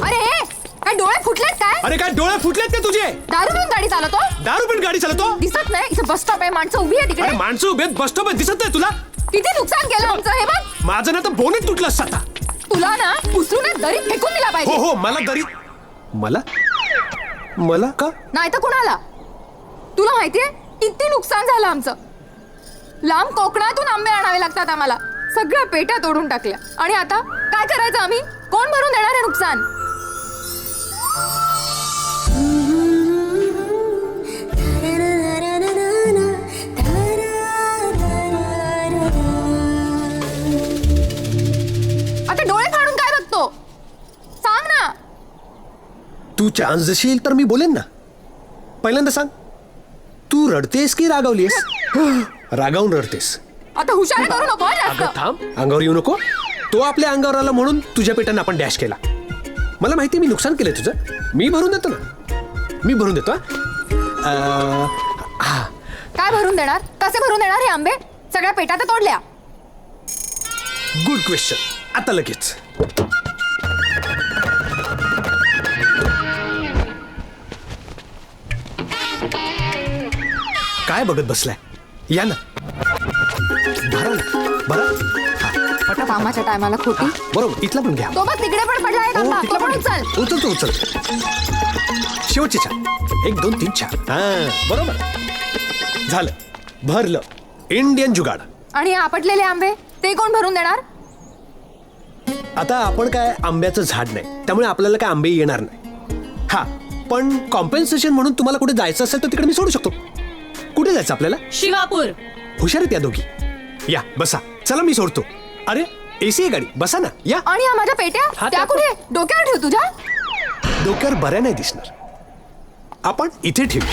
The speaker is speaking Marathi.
अरे काय डोळे फुटलेत काय? अरे काय डोळे फुटलेत का तुझे? दारू पिऊन गाडी चालवतो? दारू पण गाडी चालवतो? दिसत नाही इथे बस स्टॉप आहे, माणसं उभी आहे तिकडे. अरे माणसं उभे बस स्टॉप दिसत नाही तुला? किती नुकसान केलं आमचं हे बघ. माझं ना तर बोनेट तुटलं असतं आता. तुला ना उचलून दरीत फेकून दिला हो पाहिजे. हो मला दरी मला मला का? नाही तर कुणाला? तुला माहितीये किती नुकसान झालं आमचं. लांब कोकणातून आंबे आणावे लागतात आम्हाला. सगळ्या पेट्या तोडून टाकल्या आणि आता काय करायचं आम्ही? कोण भरून देणार आहे नुकसान? आता डोळे फाडून काय बघतो? सांग ना. तू चान्स देशील तर मी बोलेन ना. पहिल्यांदा सांग, तू रडतेस की रागावलीस? रागावून रडतेस. आता हुशारी करू नको हं अगं जास्त. थांब, अंगावर येऊ नको. तो आपल्या अंगावर आला म्हणून तुझ्या पेटानं आपण डॅश केला. मला माहिती मी नुकसान केलंय तुझं. मी भरून देतो ना, मी भरून देतो. हा काय भरून देणार? कसे भरून देणार हे आंबे? सगळ्या पेट्या तर तोडल्या. Good question. आता लगेच. काय बघत बसलाय? या ना, भरा ना, भरा. हा, पटापट. कामाच्या टायमाला खोटी. बरोबर, इथला पण घ्या. तो बघ तिकडे पण पडला आहे हो, आंबा. तिथला तो पण पण उचल. उचलतो उचलतो. शेवटची छान. 1 2 3 4. हा बरोबर झालं. भरलं. इंडियन जुगाड. आणि हे आपटलेले आंबे ते कोण भरून देणार? आता आपण काय आंब्याचं झाड नाही, त्यामुळे आपल्याला काय आंबे येणार नाही. हा, पण कॉम्पेन्सेशन म्हणून तुम्हाला कुठे जायचं असेल तर तिकडे मी सोडू शकतो. कुठे जायचं आपल्याला? शिवापूर. हुशार आहेत या दोघी. या बसा. चला मी सोडतो. अरे एसी आहे गाडी, बसा ना. या. आणि या माझ्या पेट्या हा, त्या त्या कुठे? डोक्यावर ठेव तुझ्या. डोक्यावर बऱ्या नाही दिसणार, आपण इथे ठेवू.